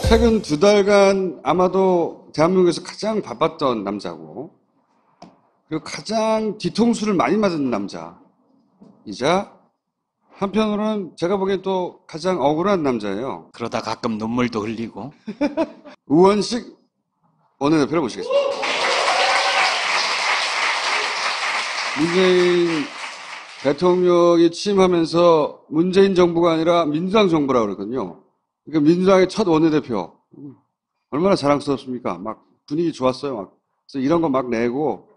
최근 2달간 아마도 대한민국에서 가장 바빴던 남자고, 그리고 가장 뒤통수를 많이 맞은 남자이자, 한편으로는 제가 보기엔 또 가장 억울한 남자예요. 그러다 가끔 눈물도 흘리고. 우원식 원내대표를 모시겠습니다. 문재인 대통령이 취임하면서 문재인 정부가 아니라 민주당 정부라고 그러거든요. 그러니까 민주당의 첫 원내대표. 얼마나 자랑스럽습니까? 막 분위기 좋았어요. 막. 그래서 이런 거 막 내고,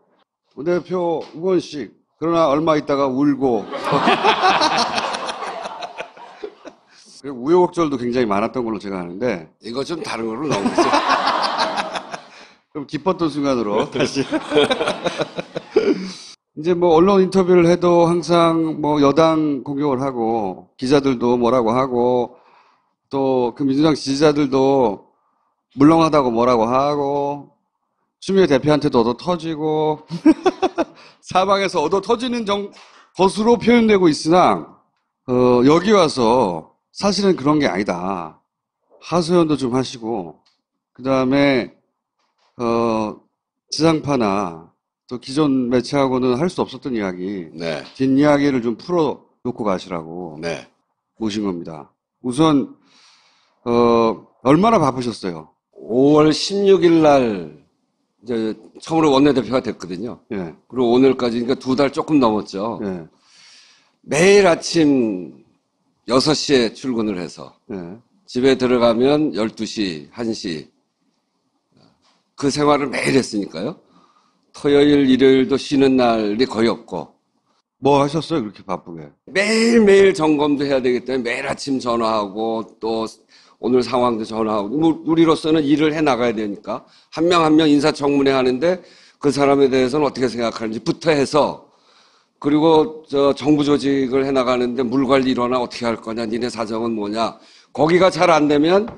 원내대표 우원식. 그러나 얼마 있다가 울고. 그리고 우여곡절도 굉장히 많았던 걸로 제가 아는데. 이거 좀 다른 걸로 나오겠죠. 좀 기뻤던 순간으로 다시. 이제 뭐 언론 인터뷰를 해도 항상 뭐 여당 공격을 하고, 기자들도 뭐라고 하고, 또 그 민주당 지지자들도 물렁하다고 뭐라고 하고, 추미애 대표한테도 얻어 터지고, 사방에서 얻어 터지는 것으로 표현되고 있으나, 여기 와서 사실은 그런 게 아니다. 하소연도 좀 하시고, 그 다음에, 지상파나 또 기존 매체하고는 할 수 없었던 이야기, 네. 뒷이야기를 좀 풀어놓고 가시라고 네. 모신 겁니다. 우선, 얼마나 바쁘셨어요? 5월 16일 날 이제 처음으로 원내대표가 됐거든요. 예. 그리고 오늘까지 그러니까 2달 조금 넘었죠. 예. 매일 아침 6시에 출근을 해서 예. 집에 들어가면 12시, 1시 그 생활을 매일 했으니까요. 토요일, 일요일도 쉬는 날이 거의 없고 뭐 하셨어요? 그렇게 바쁘게? 매일매일 점검도 해야 되기 때문에 매일 아침 전화하고 또 오늘 상황도 전화하고 우리로서는 일을 해 나가야 되니까 한 명 한 명 인사청문회 하는데 그 사람에 대해서는 어떻게 생각하는지부터 해서 그리고 정부 조직을 해 나가는데 물 관리 일어나 어떻게 할 거냐, 니네 사정은 뭐냐. 거기가 잘 안 되면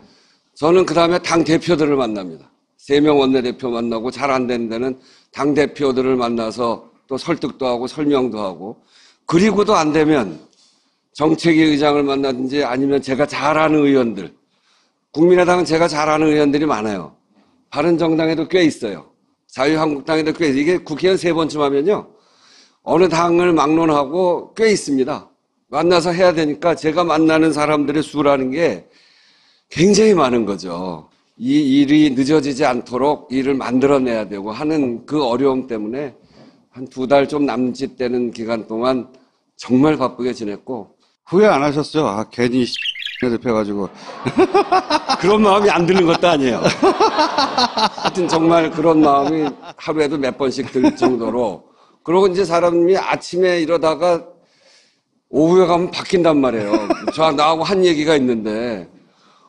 저는 그 다음에 당 대표들을 만납니다. 3명 원내대표 만나고 잘 안 되는 데는 당 대표들을 만나서 또 설득도 하고 설명도 하고, 그리고도 안 되면 정책위 의장을 만나든지 아니면 제가 잘 아는 의원들, 국민의당은 제가 잘 아는 의원들이 많아요. 바른정당에도 꽤 있어요. 자유한국당에도 꽤 있어요. 이게 국회의원 3번쯤 하면요, 어느 당을 막론하고 꽤 있습니다. 만나서 해야 되니까 제가 만나는 사람들의 수라는 게 굉장히 많은 거죠. 이 일이 늦어지지 않도록 일을 만들어내야 되고 하는 그 어려움 때문에 한 2달 좀 남짓되는 기간 동안 정말 바쁘게 지냈고. 후회 안 하셨어요? 아, 괜히 대표가지고. 그런 마음이 안 드는 것도 아니에요. 하여튼 정말 그런 마음이 하루에도 몇 번씩 들 정도로. 그러고 이제 사람이 아침에 이러다가 오후에 가면 바뀐단 말이에요. 나하고 한 얘기가 있는데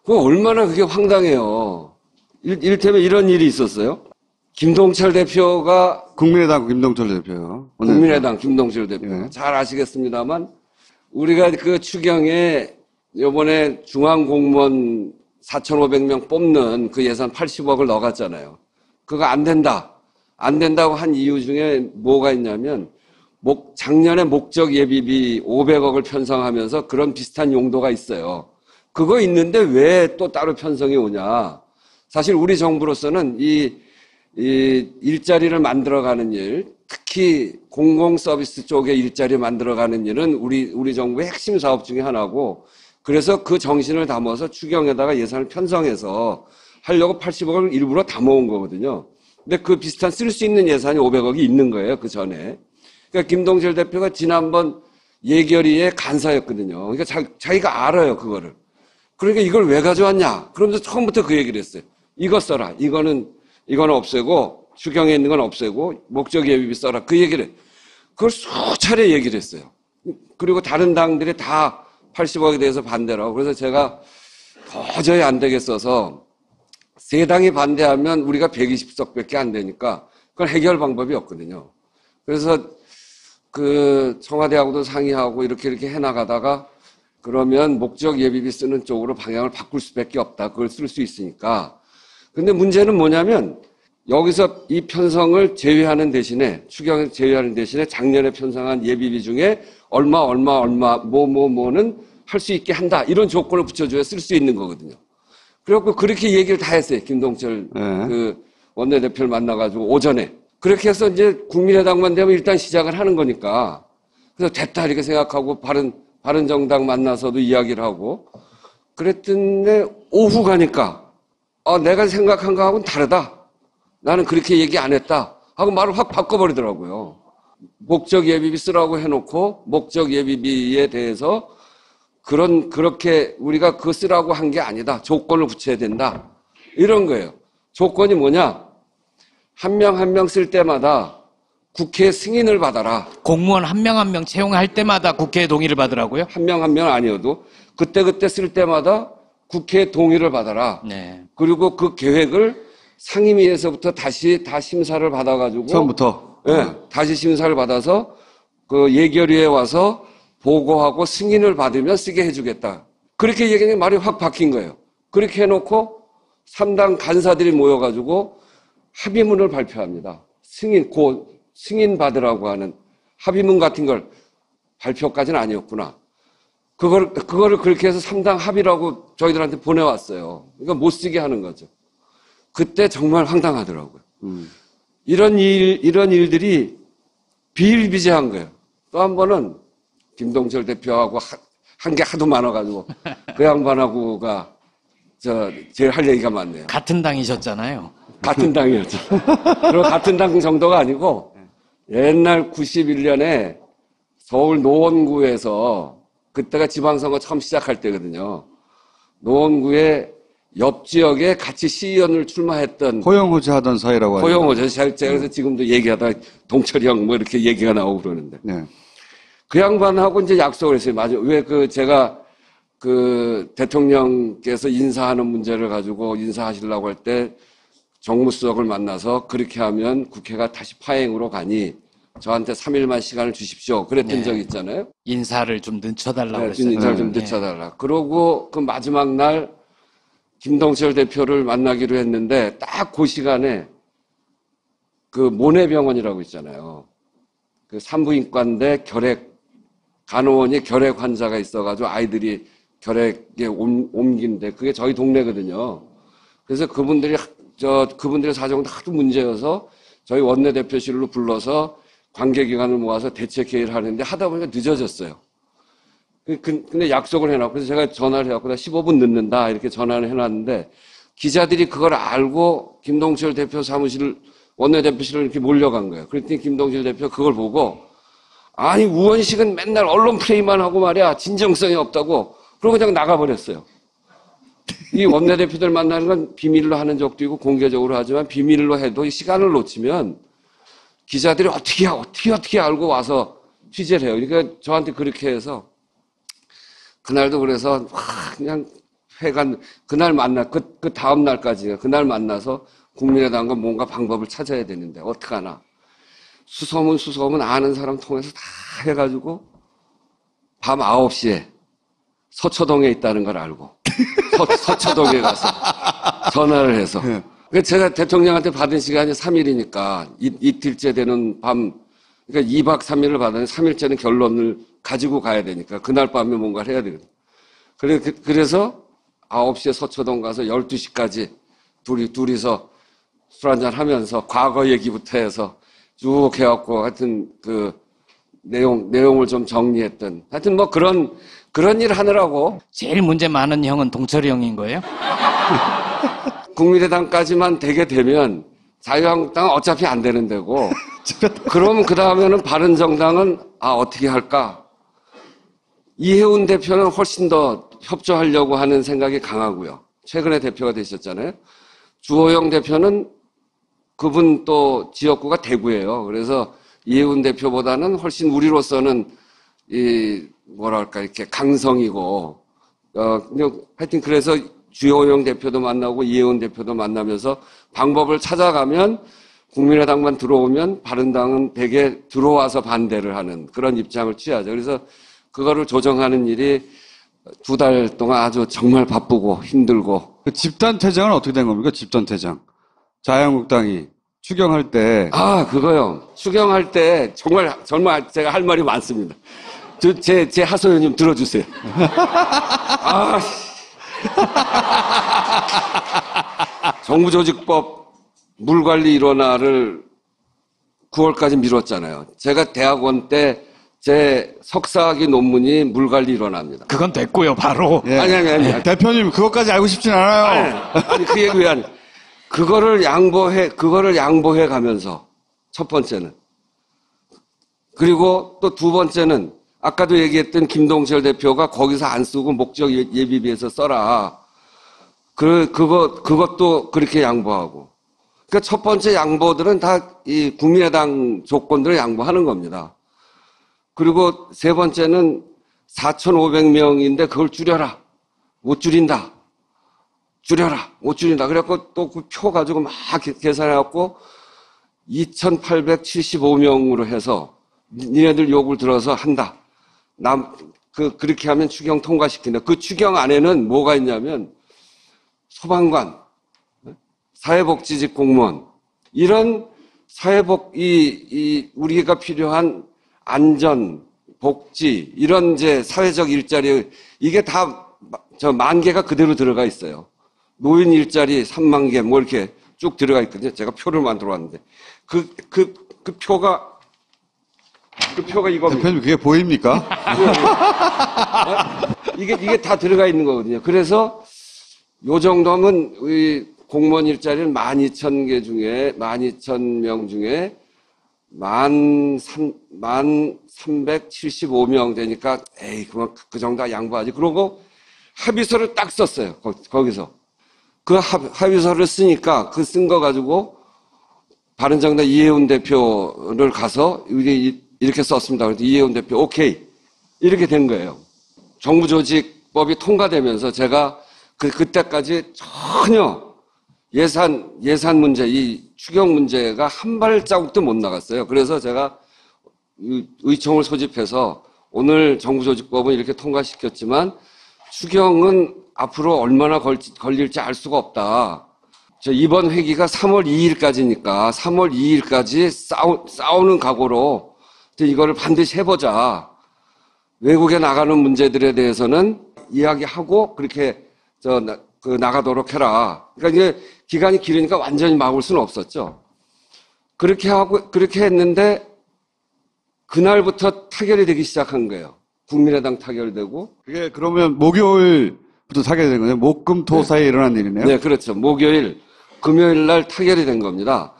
그거 얼마나 그게 황당해요. 이를테면 이런 일이 있었어요. 김동철 대표가 국민의당 김동철 대표요. 국민의당 김동철 대표. 예. 잘 아시겠습니다만 우리가 그 추경에 이번에 중앙공무원 4,500명 뽑는 그 예산 80억을 넣어갔잖아요. 그거 안 된다. 안 된다고 한 이유 중에 뭐가 있냐면 작년에 목적 예비비 500억을 편성하면서 그런 비슷한 용도가 있어요. 그거 있는데 왜 또 따로 편성이 오냐. 사실 우리 정부로서는 이 일자리를 만들어가는 일, 특히 공공 서비스 쪽에 일자리 만들어가는 일은 우리 정부의 핵심 사업 중에 하나고, 그래서 그 정신을 담아서 추경에다가 예산을 편성해서 하려고 80억을 일부러 담아온 거거든요. 근데 그 비슷한 쓸 수 있는 예산이 500억이 있는 거예요, 그 전에. 그러니까 김동철 대표가 지난번 예결위의 간사였거든요. 그러니까 자기가 알아요, 그거를. 그러니까 이걸 왜 가져왔냐? 그러면서 처음부터 그 얘기를 했어요. 이거 써라. 이거는 없애고, 추경에 있는 건 없애고, 목적 예비비 써라. 그 얘기를. 그걸 수차례 얘기를 했어요. 그리고 다른 당들이 다 80억에 대해서 반대를 하고. 그래서 제가 도저히 안 되겠어서 3당이 반대하면 우리가 120석밖에 안 되니까 그건 해결 방법이 없거든요. 그래서 그 청와대하고도 상의하고 이렇게 해나가다가 그러면 목적 예비비 쓰는 쪽으로 방향을 바꿀 수밖에 없다. 그걸 쓸 수 있으니까. 근데 문제는 뭐냐면 여기서 이 편성을 제외하는 대신에, 추경을 제외하는 대신에 작년에 편성한 예비비 중에 뭐는 할 수 있게 한다. 이런 조건을 붙여줘야 쓸 수 있는 거거든요. 그래갖고 그렇게 얘기를 다 했어요. 김동철 네. 그 원내대표를 만나가지고 오전에. 그렇게 해서 이제 국민의당만 되면 일단 시작을 하는 거니까. 그래서 됐다 이렇게 생각하고 바른정당 만나서도 이야기를 하고 그랬더니 오후 가니까 내가 생각한 거하고는 다르다. 나는 그렇게 얘기 안 했다. 하고 말을 확 바꿔버리더라고요. 목적 예비비 쓰라고 해놓고 목적 예비비에 대해서 그렇게 우리가 그거 쓰라고 한 게 아니다. 조건을 붙여야 된다. 이런 거예요. 조건이 뭐냐? 한 명 한 명 쓸 때마다 국회 승인을 받아라. 공무원 한 명 한 명 채용할 때마다 국회의 동의를 받으라고요? 한 명 한 명 아니어도 그때 쓸 때마다 국회 동의를 받아라. 네. 그리고 그 계획을 상임위에서부터 다시 다 심사를 받아가지고 처음부터. 네, 다시 심사를 받아서 그 예결위에 와서 보고하고 승인을 받으면 쓰게 해주겠다. 그렇게 얘기하니 말이 확 바뀐 거예요. 그렇게 해놓고 3당 간사들이 모여가지고 합의문을 발표합니다. 승인 받으라고 하는 합의문 같은 걸 발표까지는 아니었구나. 그거를 그렇게 해서 3당 합의라고 저희들한테 보내왔어요. 그러니까 못 쓰게 하는 거죠. 그때 정말 황당하더라고요. 이런 일들이 비일비재한 거예요. 또 한 번은 김동철 대표하고 한 게 하도 많아가지고 그 양반하고가 제일 할 얘기가 많네요. 같은 당이셨잖아요. 같은 당이었죠. 그리고 같은 당 정도가 아니고 옛날 91년에 서울 노원구에서 그때가 지방선거 처음 시작할 때거든요. 노원구에 옆 지역에 같이 시의원을 출마했던 호영호지 하던 사이라고 하죠. 호영호죠. 제가 그래서 지금도 얘기하다 동철이 형 뭐 이렇게 얘기가 나오고 그러는데 네. 그 양반하고 이제 약속을 했어요. 맞아요. 왜 제가 대통령께서 인사하는 문제를 가지고 인사하시려고 할 때 정무수석을 만나서 그렇게 하면 국회가 다시 파행으로 가니 저한테 3일만 시간을 주십시오. 그랬던 네. 적 있잖아요. 인사를 좀 늦춰달라고 네, 그랬어요. 인사를 좀 네. 늦춰달라. 그러고 그 마지막 날 김동철 대표를 만나기로 했는데 딱 그 시간에 그 모내병원이라고 있잖아요. 그 산부인과인데 간호원이 결핵 환자가 있어가지고 아이들이 결핵에 옮긴데 그게 저희 동네거든요. 그래서 그분들의 사정은 하도 문제여서 저희 원내대표실로 불러서 관계기관을 모아서 대책회의를 하는데 하다 보니까 늦어졌어요. 근데 약속을 해놨고 그래서 제가 전화를 해갖고 나 15분 늦는다 이렇게 전화를 해놨는데 기자들이 그걸 알고 김동철 대표 사무실 원내대표실로 이렇게 몰려간 거예요. 그랬더니 김동철 대표 그걸 보고 아니 우원식은 맨날 언론 플레이만 하고 말이야 진정성이 없다고 그러고 그냥 나가버렸어요. 이 원내대표들 만나는 건 비밀로 하는 적도 있고 공개적으로 하지만 비밀로 해도 이 시간을 놓치면 기자들이 어떻게 알고 와서 취재를 해요. 그러니까 저한테 그렇게 해서 그날도 그래서 그냥 그날 그 다음 날까지 그날 만나서 국민의당과 뭔가 방법을 찾아야 되는데 어떡하나. 수소문 아는 사람 통해서 다 해가지고 밤 9시에 서초동에 있다는 걸 알고 서초동에 가서 전화를 해서 그러니까 제가 대통령한테 받은 시간이 3일이니까 이틀째 되는 밤 그러니까 2박 3일을 받았는데 3일째는 결론을 가지고 가야 되니까 그날 밤에 뭔가를 해야 되거든요. 그래서 9시에 서초동 가서 12시까지 둘이서 술 한잔 하면서 과거 얘기부터 해서 쭉 해갖고 하여튼 그 내용을 좀 정리했던 하여튼 뭐 그런 일 하느라고 제일 문제 많은 형은 동철이 형인 거예요? 국민의당까지만 되게 되면 자유한국당은 어차피 안 되는 데고 그럼 그 다음에는 바른정당은 어떻게 할까? 이해운 대표는 훨씬 더 협조하려고 하는 생각이 강하고요. 최근에 대표가 되셨잖아요. 주호영 대표는 그분 또 지역구가 대구예요. 그래서 이해운 대표보다는 훨씬 우리로서는 이렇게 강성이고 하여튼 그래서 주호영 대표도 만나고 이해운 대표도 만나면서 방법을 찾아가면 국민의당만 들어오면 바른당은 대개 들어와서 반대를 하는 그런 입장을 취하죠. 그래서 그거를 조정하는 일이 2달 동안 아주 정말 바쁘고 힘들고. 그 집단 퇴장은 어떻게 된 겁니까? 집단 퇴장. 자유한국당이 추경할 때. 그거요. 추경할 때 정말 제가 할 말이 많습니다. 제 하소연님 들어주세요. 정부조직법 물관리 일원화를 9월까지 미뤘잖아요. 제가 대학원 때 제 석사학위 논문이 물관리 일원화입니다. 그건 됐고요, 바로. 예. 아니. 대표님, 그것까지 알고 싶진 않아요. 아니, 그 얘기 왜 안, 그거를 양보해 가면서, 첫 번째는. 그리고 또 두 번째는, 아까도 얘기했던 김동철 대표가 거기서 안 쓰고 목적 예비비에서 써라. 그것도 그렇게 양보하고. 그러니까 첫 번째 양보들은 다 이 국민의당 조건들을 양보하는 겁니다. 그리고 세 번째는 4,500명인데 그걸 줄여라. 못 줄인다. 줄여라. 못 줄인다. 그래갖고 또 그 표 가지고 막 계산해갖고 2,875명으로 해서 니네들 욕을 들어서 한다. 그렇게 하면 추경 통과시킨다. 그 추경 안에는 뭐가 있냐면 소방관, 사회복지직 공무원, 이런 우리가 필요한 안전, 복지, 이런 이제 사회적 일자리, 이게 다 만 개가 그대로 들어가 있어요. 노인 일자리 3만 개, 뭐 이렇게 쭉 들어가 있거든요. 제가 표를 만들어 왔는데. 그 표가 이겁니다. 대표님, 그게 보입니까? 이게 다 들어가 있는 거거든요. 그래서 요 정도면 우리 공무원 일자리는 12,000개 중에, 12,000명 중에 1375명 되니까, 그 정도 양보하지. 그러고 합의서를 딱 썼어요. 거기서. 그 합의서를 쓰니까 그 쓴 거 가지고 바른정당 이해운 대표를 가서 이렇게 썼습니다. 그래서 이해운 대표 오케이. 이렇게 된 거예요. 정부조직법이 통과되면서 제가 그때까지 전혀 예산 문제, 이 추경 문제가 한 발자국도 못 나갔어요. 그래서 제가 의총을 소집해서 오늘 정부조직법은 이렇게 통과시켰지만 추경은 앞으로 얼마나 걸릴지 알 수가 없다. 이번 회기가 3월 2일까지니까 3월 2일까지 싸우는 각오로 이거를 반드시 해보자. 외국에 나가는 문제들에 대해서는 이야기하고 그렇게 나가도록 해라. 그러니까 이제 기간이 길으니까 완전히 막을 수는 없었죠. 그렇게 했는데 그날부터 타결이 되기 시작한 거예요. 국민의당 타결되고. 그게 그러면 목요일부터 타결이 된 거네요. 목, 금, 토 사이에 일어난 일이네요. 네, 그렇죠. 금요일 날 타결이 된 겁니다.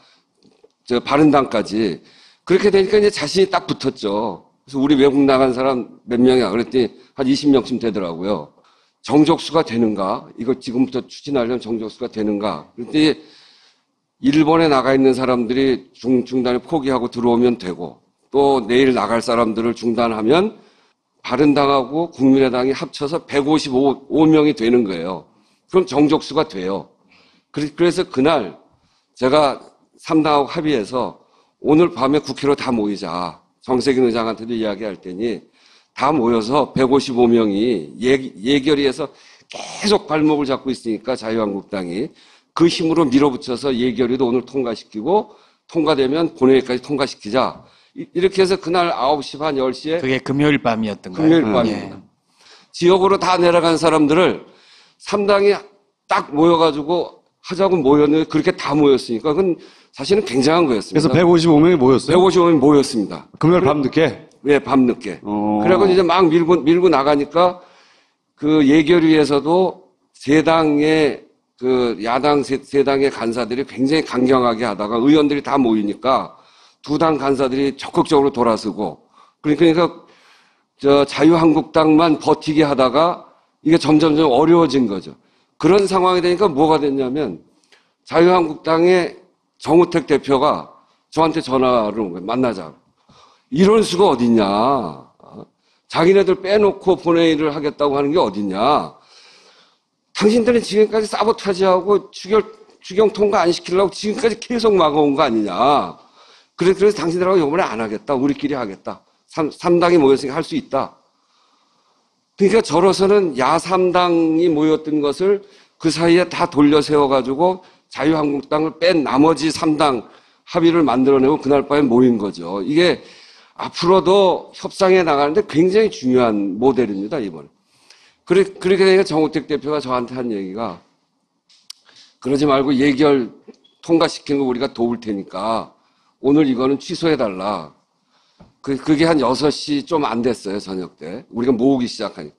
바른당까지. 그렇게 되니까 이제 자신이 딱 붙었죠. 그래서 우리 외국 나간 사람 몇 명이야? 그랬더니 한 20명쯤 되더라고요. 정족수가 되는가? 이거 지금부터 추진하려면 정족수가 되는가? 그랬더니 일본에 나가 있는 사람들이 중단에 포기하고 들어오면 되고 또 내일 나갈 사람들을 중단하면 바른당하고 국민의당이 합쳐서 155명이 되는 거예요. 그럼 정족수가 돼요. 그래서 그날 제가 3당하고 합의해서 오늘 밤에 국회로 다 모이자. 정세균 의장한테도 이야기할 테니 다 모여서 155명이 예결위에서 계속 발목을 잡고 있으니까 자유한국당이 그 힘으로 밀어붙여서 예결위도 오늘 통과시키고 통과되면 본회의까지 통과시키자. 이렇게 해서 그날 9시 반 10시에 그게 금요일 밤이었던가요? 금요일 밤입니다. 지역으로 다 내려간 사람들을 3당이 딱 모여가지고 하자고 모였는데 그렇게 다 모였으니까 그건 사실은 굉장한 거였습니다. 그래서 155명이 모였어요? 155명이 모였습니다. 금요일 밤늦게? 네, 밤늦게. 그래갖고 이제 막 밀고 나가니까 그 예결위에서도 야당 세 당의 간사들이 굉장히 강경하게 하다가 의원들이 다 모이니까 두 당 간사들이 적극적으로 돌아서고 그러니까 자유한국당만 버티게 하다가 이게 점점 어려워진 거죠. 그런 상황이 되니까 뭐가 됐냐면 자유한국당의 정우택 대표가 저한테 전화를 온 거예요. 만나자고. 이럴 수가 어딨냐. 자기네들 빼놓고 본회의를 하겠다고 하는 게 어딨냐. 당신들은 지금까지 사보타지하고 추경 통과 안 시키려고 지금까지 계속 막아온 거 아니냐. 그래서 당신들하고 이번에 안 하겠다. 우리끼리 하겠다. 3당이 모였으니까 할 수 있다. 그러니까 저로서는 야3당이 모였던 것을 그 사이에 다 돌려 세워가지고 자유한국당을 뺀 나머지 3당 합의를 만들어내고 그날 밤에 모인 거죠. 이게 앞으로도 협상에 나가는데 굉장히 중요한 모델입니다, 이번에. 그렇게 되니까 정우택 대표가 저한테 한 얘기가 그러지 말고 예결 통과시키는 거 우리가 도울 테니까 오늘 이거는 취소해달라. 그게 한 6시 좀 안 됐어요, 저녁 때. 우리가 모으기 시작하니까.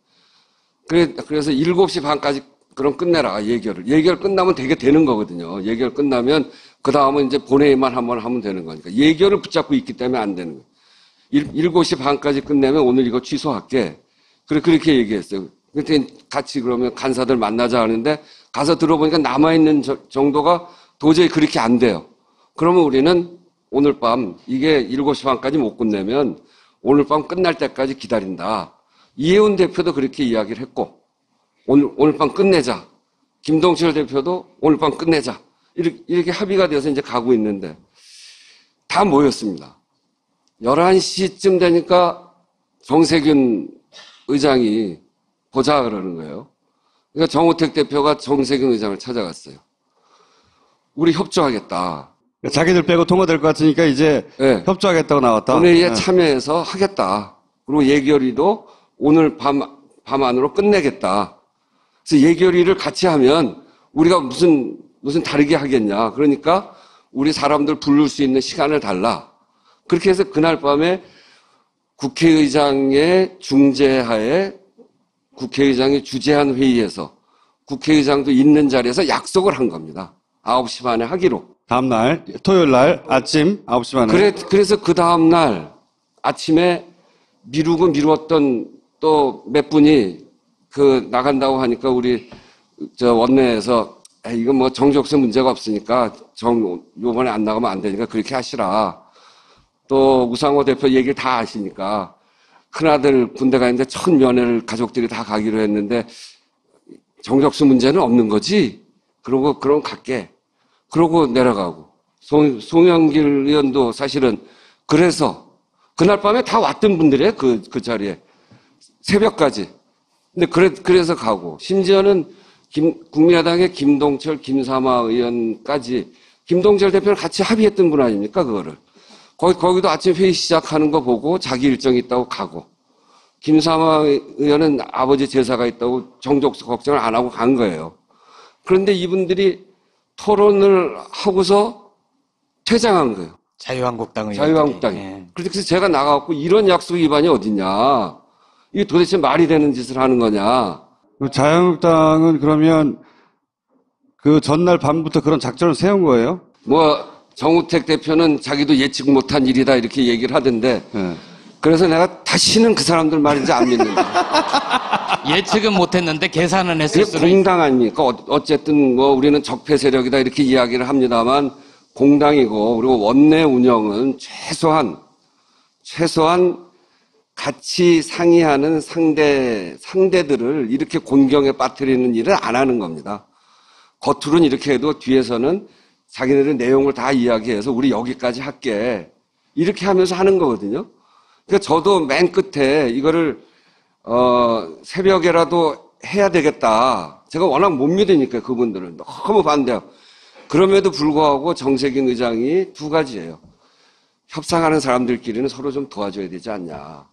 그래서 7시 반까지 그럼 끝내라, 예결을. 예결 끝나면 되게 되는 거거든요. 예결 끝나면 그 다음은 이제 본회의만 한번 하면 되는 거니까. 예결을 붙잡고 있기 때문에 안 되는 거예요. 7시 반까지 끝내면 오늘 이거 취소할게. 그렇게 얘기했어요. 그때 같이 그러면 간사들 만나자 하는데 가서 들어보니까 남아있는 정도가 도저히 그렇게 안 돼요. 그러면 우리는 오늘 밤 이게 7시 반까지 못 끝내면 오늘 밤 끝날 때까지 기다린다. 이해운 대표도 그렇게 이야기를 했고 오늘 밤 끝내자. 김동철 대표도 오늘 밤 끝내자. 이렇게 합의가 돼서 이제 가고 있는데 다 모였습니다. 11시쯤 되니까 정세균 의장이 보자 그러는 거예요. 그러니까 정우택 대표가 정세균 의장을 찾아갔어요. 우리 협조하겠다. 자기들 빼고 통과될 것 같으니까 이제 네. 협조하겠다고 나왔다. 본회의에 네. 참여해서 하겠다. 그리고 예결위도 오늘 밤 안으로 끝내겠다. 그래서 예결위를 같이 하면 우리가 무슨 다르게 하겠냐. 그러니까 우리 사람들 부를 수 있는 시간을 달라. 그렇게 해서 그날 밤에 국회의장의 중재하에 국회의장이 주재한 회의에서 국회의장도 있는 자리에서 약속을 한 겁니다. 9시 반에 하기로. 다음날, 토요일 날 아침 9시 반에. 그래서 그 다음날 아침에 미뤘던 또 몇 분이 나간다고 하니까 우리 원내에서 이건 뭐 정적수 문제가 없으니까 요번에 안 나가면 안 되니까 그렇게 하시라. 또 우상호 대표 얘기를 다 아시니까 큰아들 군대가 있는데 첫 면회를 가족들이 다 가기로 했는데 정적수 문제는 없는 거지? 그럼 갈게. 그러고 내려가고. 송영길 의원도 사실은 그래서 그날 밤에 다 왔던 분들이에요. 그 자리에. 새벽까지. 근데 그래서 가고. 심지어는 국민의당의 김동철, 김삼아 의원까지 김동철 대표를 같이 합의했던 분 아닙니까? 그거를. 거기도 아침 회의 시작하는 거 보고 자기 일정이 있다고 가고. 김삼아 의원은 아버지 제사가 있다고 정적수 걱정을 안 하고 간 거예요. 그런데 이분들이 토론을 하고서 퇴장한 거예요. 자유한국당의 자유한국당이. 예. 그래서 제가 나가갖고 이런 약속 위반이 어딨냐. 이게 도대체 말이 되는 짓을 하는 거냐. 자유한국당은 그러면 그 전날 밤부터 그런 작전을 세운 거예요? 정우택 대표는 자기도 예측 못한 일이다 이렇게 얘기를 하던데 네. 그래서 내가 다시는 그 사람들 말인지 안 믿는다. 예측은 못했는데 계산은 했을 그게 수는 공당 아닙니까? 어쨌든 우리는 적폐 세력이다 이렇게 이야기를 합니다만 공당이고 그리고 원내 운영은 최소한 같이 상의하는 상대들을 이렇게 곤경에 빠뜨리는 일을 안 하는 겁니다. 겉으로는 이렇게 해도 뒤에서는 자기네들 내용을 다 이야기해서 우리 여기까지 할게. 이렇게 하면서 하는 거거든요. 그러니까 저도 맨 끝에 이거를 새벽에라도 해야 되겠다. 제가 워낙 못 믿으니까 그분들은 너무 반대하고. 그럼에도 불구하고 정세균 의장이 두 가지예요. 협상하는 사람들끼리는 서로 좀 도와줘야 되지 않냐.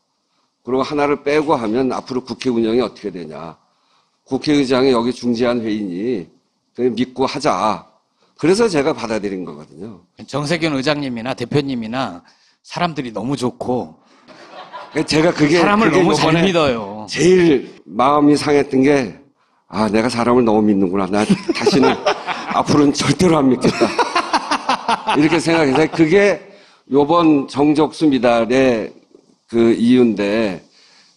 그리고 하나를 빼고 하면 앞으로 국회 운영이 어떻게 되냐. 국회의장이 여기 중재한 회의니 그냥 믿고 하자. 그래서 제가 받아들인 거거든요. 정세균 의장님이나 대표님이나 사람들이 너무 좋고 제가 사람을 너무 잘 요번에 믿어요. 제일 마음이 상했던 게 내가 사람을 너무 믿는구나. 나 다시는 앞으로는 절대로 안 믿겠다. 이렇게 생각해서 그게 요번 정적수 미달의 그 이유인데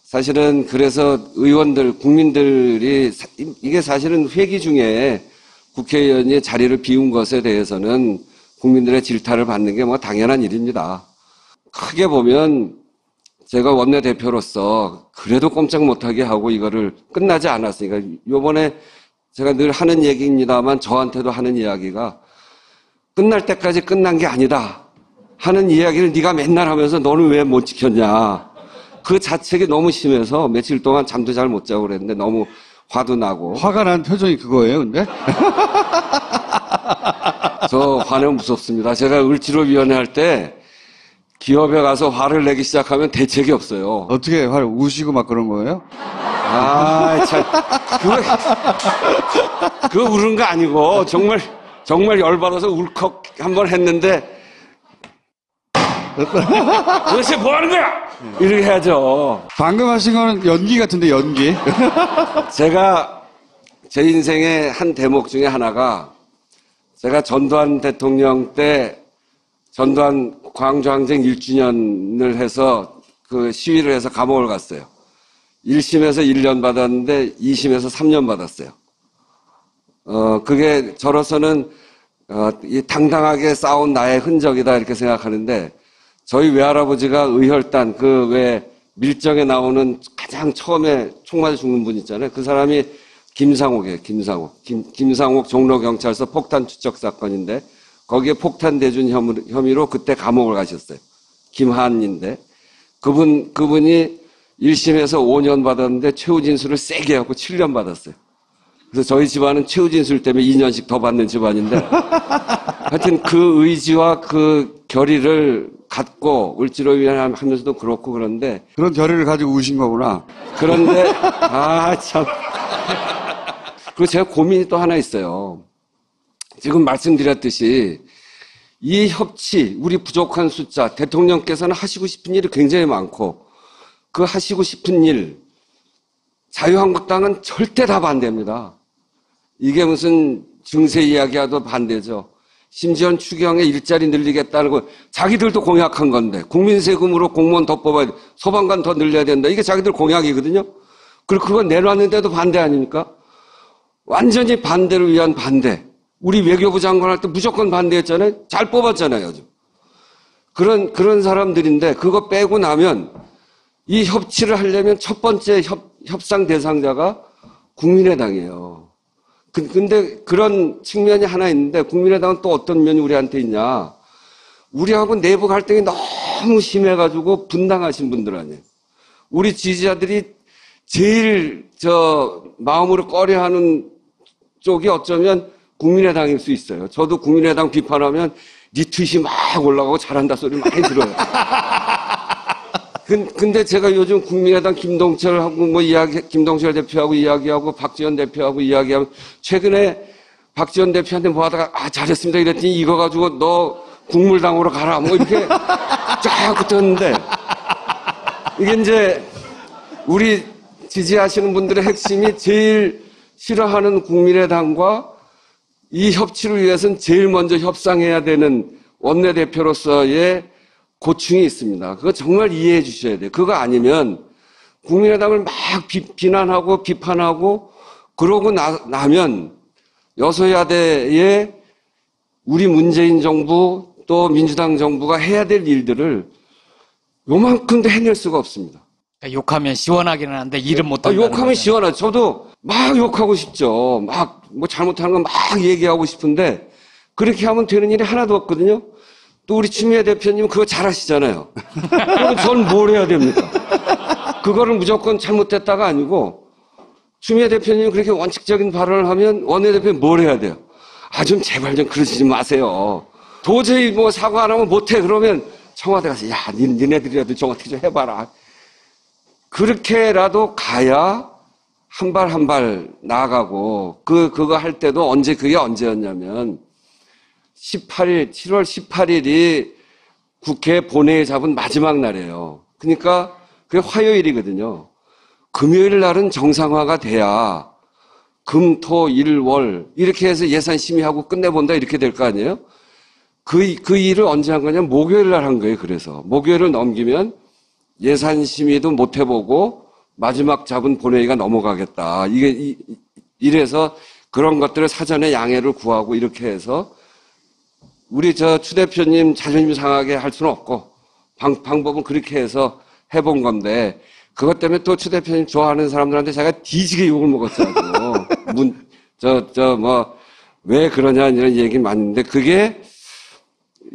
사실은 그래서 의원들, 국민들이 이게 사실은 회기 중에 국회의원이 자리를 비운 것에 대해서는 국민들의 질타를 받는 게 당연한 일입니다. 크게 보면 제가 원내대표로서 그래도 꼼짝 못하게 하고 이거를 끝나지 않았으니까 요번에 제가 늘 하는 얘기입니다만 저한테도 하는 이야기가 끝날 때까지 끝난 게 아니다 하는 이야기를 네가 맨날 하면서 너는 왜 못 지켰냐. 그 자책이 너무 심해서 며칠 동안 잠도 잘 못 자고 그랬는데 너무 화도 나고. 화가 난 표정이 그거예요, 근데? 저 화내면 무섭습니다. 제가 을지로위원회 할 때 기업에 가서 화를 내기 시작하면 대책이 없어요. 어떻게 화를 우시고 막 그런 거예요? 아, 참. 그거 울은 거 아니고, 정말 열받아서 울컥 한번 했는데, 도대체 뭐 하는 거야? 이렇게 해야죠. 방금 하신 거는 연기 같은데, 연기. 제가 제 인생의 한 대목 중에 하나가 제가 전두환 대통령 때 전두환 광주항쟁 1주년을 해서 그 시위를 해서 감옥을 갔어요. 1심에서 1년 받았는데 2심에서 3년 받았어요. 그게 저로서는 이 당당하게 싸운 나의 흔적이다 이렇게 생각하는데 저희 외할아버지가 의혈단 그 왜 밀정에 나오는 가장 처음에 총 맞아 죽는 분 있잖아요. 그 사람이 김상옥이에요. 김상옥 종로경찰서 폭탄 투척 사건인데 거기에 폭탄 대준 혐의로 그때 감옥을 가셨어요. 김한인데 그분이 1심에서 5년 받았는데 최후 진술을 세게 해갖고 7년 받았어요. 그래서 저희 집안은 최후 진술 때문에 2년씩 더 받는 집안인데 하여튼 그 의지와 그 결의를 갖고 을지로위하면서도 그렇고 그런데 그런 결의를 가지고 우신 거구나. 그런데 참 그리고 제가 고민이 또 하나 있어요. 지금 말씀드렸듯이 이 협치, 우리 부족한 숫자, 대통령께서는 하시고 싶은 일이 굉장히 많고 그 하시고 싶은 일, 자유한국당은 절대 다 반대입니다. 이게 무슨 증세 이야기와도 반대죠. 심지어는 추경에 일자리 늘리겠다는 거 자기들도 공약한 건데 국민 세금으로 공무원 더 뽑아야 돼. 소방관 더 늘려야 된다. 이게 자기들 공약이거든요. 그리고 그거 내놨는데도 반대 아닙니까? 완전히 반대를 위한 반대. 우리 외교부 장관 할 때 무조건 반대했잖아요. 잘 뽑았잖아요. 요즘. 그런 사람들인데 그거 빼고 나면 이 협치를 하려면 첫 번째 협상 대상자가 국민의당이에요. 근데 그런 측면이 하나 있는데 국민의당은 또 어떤 면이 우리한테 있냐. 우리하고 내부 갈등이 너무 심해가지고 분당하신 분들 아니에요. 우리 지지자들이 제일 마음으로 꺼려하는 쪽이 어쩌면 국민의당일 수 있어요. 저도 국민의당 비판하면 리트윗이 막 올라가고 잘한다 소리 많이 들어요. 근데 제가 요즘 국민의당 김동철하고 김동철 대표하고 이야기하고 박지원 대표하고 이야기하고 최근에 박지원 대표한테 뭐 하다가 잘했습니다 이랬더니 이거 가지고 너 국물당으로 가라 뭐 이렇게 쫙 붙었는데 이게 이제 우리 지지하시는 분들의 핵심이 제일 싫어하는 국민의당과 이 협치를 위해서는 제일 먼저 협상해야 되는 원내대표로서의 고충이 있습니다. 그거 정말 이해해 주셔야 돼요. 그거 아니면 국민의당을 막 비난하고 비판하고 그러고 나면 여소야대의 우리 문재인 정부 또 민주당 정부가 해야 될 일들을 요만큼도 해낼 수가 없습니다. 그러니까 욕하면 시원하기는 한데 일은 못한다는 욕하면 거죠. 시원하죠. 저도 막 욕하고 싶죠. 막 뭐 잘못하는 거 막 얘기하고 싶은데 그렇게 하면 되는 일이 하나도 없거든요. 또 우리 추미애 대표님 그거 잘하시잖아요. 그럼 전 뭘 해야 됩니까? 그거를 무조건 잘못됐다가 아니고 추미애 대표님 그렇게 원칙적인 발언을 하면 원내대표는 뭘 해야 돼요? 좀 제발 좀 그러시지 마세요. 도저히 뭐 사과 안 하면 못해. 그러면 청와대 가서 니네들이라도 좀 어떻게 좀 해봐라. 그렇게라도 가야 한 발 한 발 나아가고 그거 할 때도 그게 언제였냐면 7월 18일이 국회 본회의 잡은 마지막 날이에요. 그러니까 그게 화요일이거든요. 금요일 날은 정상화가 돼야 금, 토, 일, 월 이렇게 해서 예산 심의하고 끝내본다 이렇게 될 거 아니에요? 그 일을 언제 한 거냐면 목요일 날 한 거예요. 그래서 목요일을 넘기면 예산 심의도 못 해보고 마지막 잡은 본회의가 넘어가겠다. 이래서 그런 것들을 사전에 양해를 구하고 이렇게 해서 우리 추 대표님 자존심 상하게 할 수는 없고 방법은 그렇게 해서 해본 건데 그것 때문에 또 추 대표님 좋아하는 사람들한테 제가 뒤지게 욕을 먹었어요. 왜 그러냐 이런 얘기 많은데 그게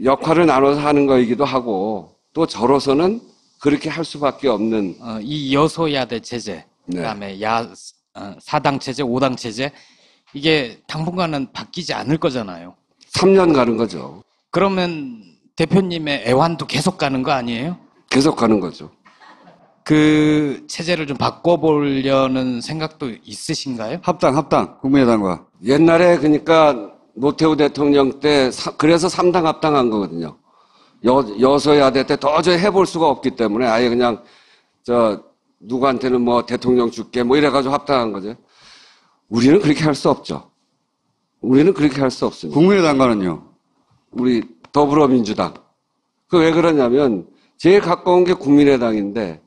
역할을 나눠서 하는 거이기도 하고 또 저로서는 그렇게 할 수밖에 없는 이 여소야대 체제, 그다음에 사당 체제, 5당 체제 이게 당분간은 바뀌지 않을 거잖아요. 3년 가는 거죠. 그러면 대표님의 애환도 계속 가는 거 아니에요? 계속 가는 거죠. 그 체제를 좀 바꿔보려는 생각도 있으신가요? 합당, 국민의당과. 옛날에 그러니까 노태우 대통령 때 그래서 3당 합당한 거거든요. 여소야대 때 도저히 해볼 수가 없기 때문에 아예 그냥 누구한테는 뭐 대통령 줄게 뭐 이래가지고 합당한 거죠. 우리는 그렇게 할 수 없죠. 우리는 그렇게 할 수 없습니다. 국민의당과는요? 우리 더불어민주당. 그 왜 그러냐면 제일 가까운 게 국민의당인데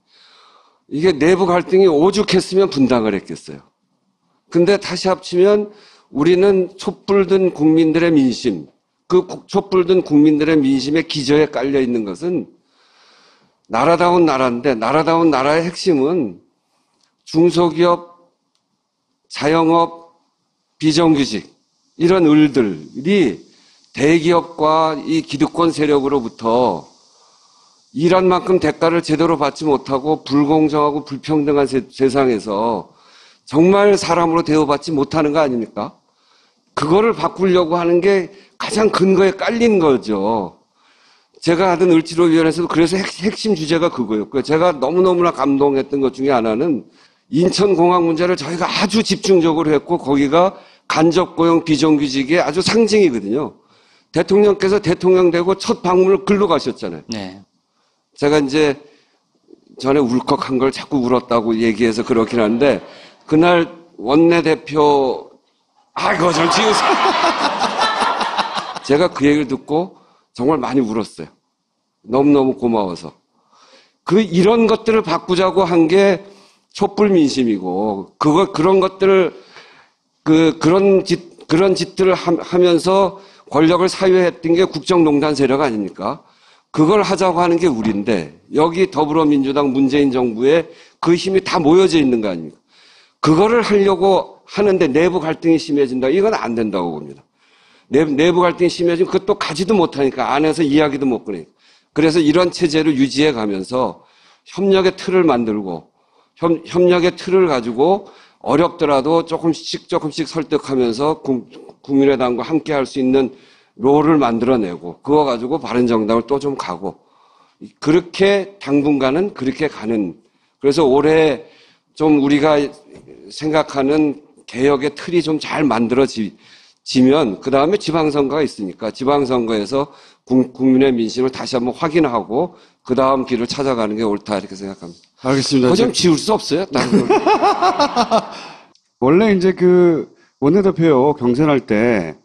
이게 내부 갈등이 오죽했으면 분당을 했겠어요. 근데 다시 합치면 우리는 촛불 든 국민들의 민심, 그 촛불 든 국민들의 민심의 기저에 깔려 있는 것은 나라다운 나라인데 나라다운 나라의 핵심은 중소기업, 자영업, 비정규직 이런 을들이 대기업과 이 기득권 세력으로부터 일한 만큼 대가를 제대로 받지 못하고 불공정하고 불평등한 세상에서 정말 사람으로 대우받지 못하는 거 아닙니까? 그거를 바꾸려고 하는 게 가장 근거에 깔린 거죠. 제가 하던 을지로위원회에서도 그래서 핵심 주제가 그거였고요. 제가 너무너무나 감동했던 것 중에 하나는 인천공항 문제를 저희가 아주 집중적으로 했고 거기가 간접고용 비정규직의 아주 상징이거든요. 대통령께서 대통령 되고 첫 방문을 글로 가셨잖아요. 네. 제가 이제 전에 울컥한 걸 자꾸 울었다고 얘기해서 그렇긴 한데 그날 원내대표 아이고 좀 지우세요. 제가 그 얘기를 듣고 정말 많이 울었어요. 너무너무 고마워서. 이런 것들을 바꾸자고 한 게 촛불 민심이고 그런 것들을 그런 짓들을 하면서 권력을 사유했던 게 국정농단 세력 아닙니까? 그걸 하자고 하는 게 우리인데 여기 더불어민주당 문재인 정부에 그 힘이 다 모여져 있는 거 아닙니까? 그거를 하려고 하는데 내부 갈등이 심해진다. 이건 안 된다고 봅니다. 내부 갈등이 심해지면 그것도 가지도 못하니까 안에서 이야기도 못 꺼내니까. 그래서 이런 체제를 유지해 가면서 협력의 틀을 만들고 협력의 틀을 가지고 어렵더라도 조금씩 설득하면서 국민의당과 함께 할 수 있는 롤을 만들어내고 그거 가지고 바른정당을 또 좀 가고 그렇게 당분간은 그렇게 가는 그래서 올해 좀 우리가 생각하는 개혁의 틀이 좀 잘 만들어지면 그 다음에 지방선거가 있으니까 지방선거에서 국민의 민심을 다시 한번 확인하고 그 다음 길을 찾아가는 게 옳다 이렇게 생각합니다. 알겠습니다. 그거 좀 지울 수 없어요? 원래 이제 원내대표 경선할 때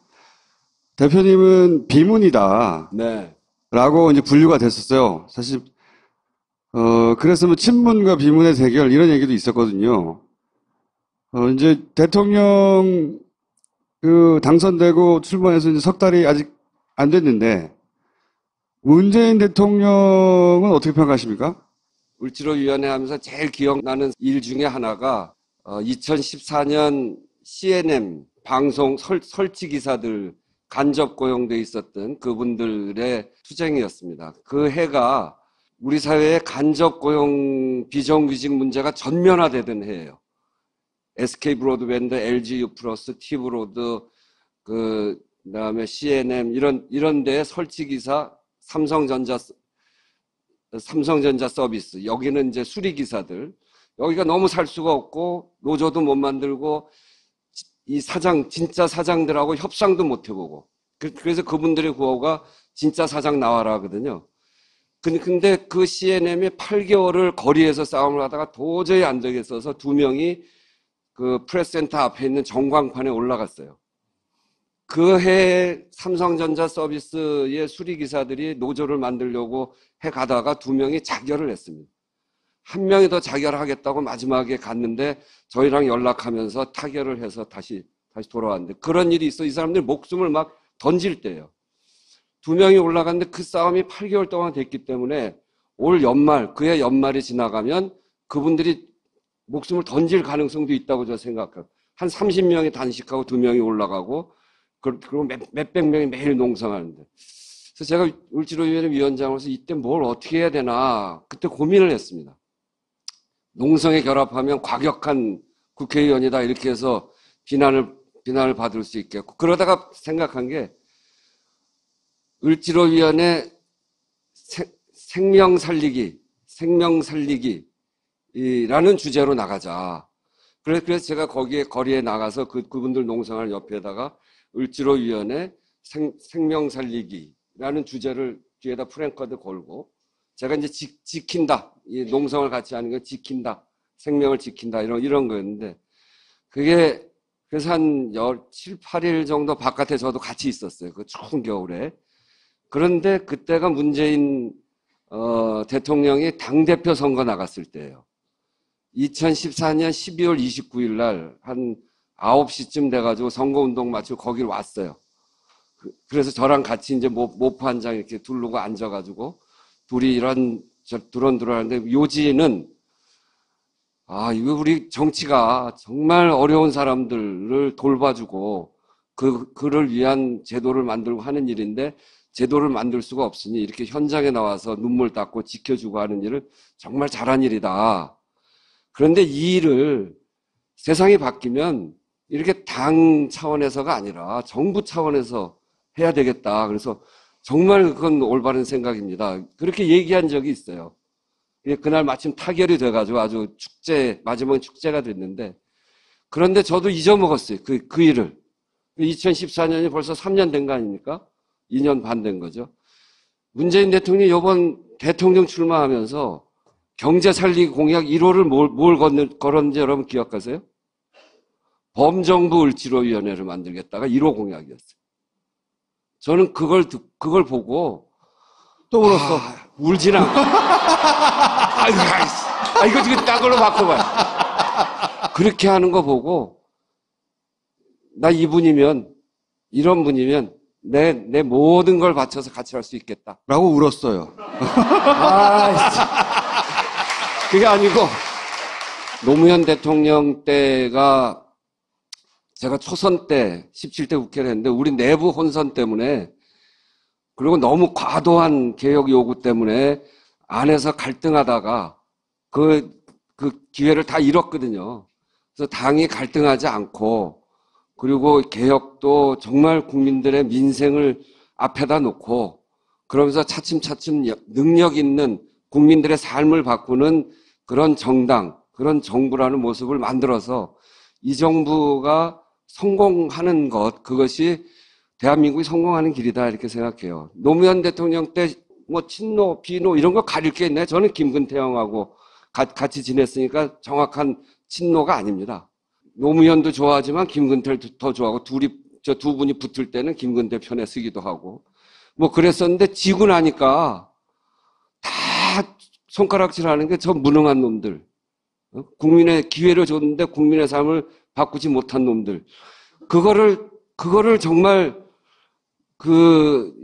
대표님은 비문이다. 네. 라고 이제 분류가 됐었어요. 사실, 그래서 뭐 친문과 비문의 대결 이런 얘기도 있었거든요. 이제 대통령 당선되고 출마해서 이제 석 달이 아직 안 됐는데 문재인 대통령은 어떻게 평가하십니까? 을지로위원회 하면서 제일 기억나는 일 중에 하나가 2014년 CNN 방송 설치 기사들 간접 고용돼 있었던 그분들의 투쟁이었습니다. 그 해가 우리 사회의 간접 고용 비정규직 문제가 전면화되던 해예요. SK 브로드밴드, LG U+, T브로드, 그다음에 CNN 이런 데에 설치 기사, 삼성전자 서비스 여기는 이제 수리 기사들 여기가 너무 살 수가 없고 노조도 못 만들고 이 진짜 사장들하고 협상도 못 해보고 그래서 그분들의 구호가 진짜 사장 나와라 하거든요. 근데 그 CNM이 8개월을 거리에서 싸움을 하다가 도저히 안 되겠어서 두 명이 그 프레스센터 앞에 있는 전광판에 올라갔어요. 그 해에 삼성전자 서비스의 수리기사들이 노조를 만들려고 해가다가 두 명이 자결을 했습니다. 한 명이 더 자결하겠다고 마지막에 갔는데 저희랑 연락하면서 타결을 해서 다시 돌아왔는데 그런 일이 있어. 이 사람들이 목숨을 막 던질 때예요. 두 명이 올라갔는데 그 싸움이 8개월 동안 됐기 때문에 올 연말, 그해 연말이 지나가면 그분들이 목숨을 던질 가능성도 있다고 저는 생각해요. 한 30명이 단식하고 두 명이 올라가고 그리고 몇백 명이 매일 농성하는데. 그래서 제가 을지로위원회 위원장으로서 이때 뭘 어떻게 해야 되나 그때 고민을 했습니다. 농성에 결합하면 과격한 국회의원이다 이렇게 해서 비난을 받을 수 있겠고 그러다가 생각한 게 을지로위원회 생명 살리기 라는 주제로 나가자. 그래서 제가 거리에 나가서 그분들 농성할 옆에다가 을지로위원회 생명 살리기라는 주제를 뒤에다 프랭카드 걸고 제가 이제 지킨다. 이 농성을 같이 하는 거 지킨다. 생명을 지킨다. 이런 거였는데 그게 그래서 한 7, 8일 정도 바깥에 저도 같이 있었어요. 그 추운 겨울에. 그런데 그때가 문재인 대통령이 당대표 선거 나갔을 때예요. 2014년 12월 29일 날 한 9시쯤 돼가지고 선거운동 마치고 거기를 왔어요. 그래서 저랑 같이 이제 모프 한 장 이렇게 두르고 앉아가지고 둘이 두런두런하는데 요지는 이거 우리 정치가 정말 어려운 사람들을 돌봐주고 그를 위한 제도를 만들고 하는 일인데 제도를 만들 수가 없으니 이렇게 현장에 나와서 눈물 닦고 지켜주고 하는 일을 정말 잘한 일이다. 그런데 이 일을 세상이 바뀌면 이렇게 당 차원에서가 아니라 정부 차원에서 해야 되겠다. 그래서 정말 그건 올바른 생각입니다. 그렇게 얘기한 적이 있어요. 그날 마침 타결이 돼가지고 아주 마지막에 축제가 됐는데 그런데 저도 잊어먹었어요. 그 일을. 2014년이 벌써 3년 된 거 아닙니까? 2년 반 된 거죠. 문재인 대통령이 이번 대통령 출마하면서 경제 살리기 공약 1호를 뭘 걸었는지 여러분 기억하세요? 범정부 을지로위원회를 만들겠다가 1호 공약이었어요. 저는 그걸 보고 또 울었어. 울진 않고. 이거 지금 딴 걸로 바꿔봐요. 그렇게 하는 거 보고 나 이런 분이면 내 모든 걸 바쳐서 같이 할 수 있겠다. 라고 울었어요. 그게 아니고 노무현 대통령 때가 제가 초선 때 17대 국회를 했는데 우리 내부 혼선 때문에 그리고 너무 과도한 개혁 요구 때문에 안에서 갈등하다가 그 기회를 다 잃었거든요. 그래서 당이 갈등하지 않고 그리고 개혁도 정말 국민들의 민생을 앞에다 놓고 그러면서 차츰차츰 능력 있는 국민들의 삶을 바꾸는 그런 정당, 그런 정부라는 모습을 만들어서 이 정부가 성공하는 그것이 대한민국이 성공하는 길이다 이렇게 생각해요. 노무현 대통령 때 친노, 비노 이런 거 가릴 게 있나요? 저는 김근태형하고 같이 지냈으니까 정확한 친노가 아닙니다. 노무현도 좋아하지만 김근태를 더 좋아하고 두 분이 붙을 때는 김근태 편에 서기도 하고 그랬었는데 지고 나니까 다 손가락질하는 게 저 무능한 놈들, 국민의 기회를 줬는데 국민의 삶을 바꾸지 못한 놈들, 그거를 정말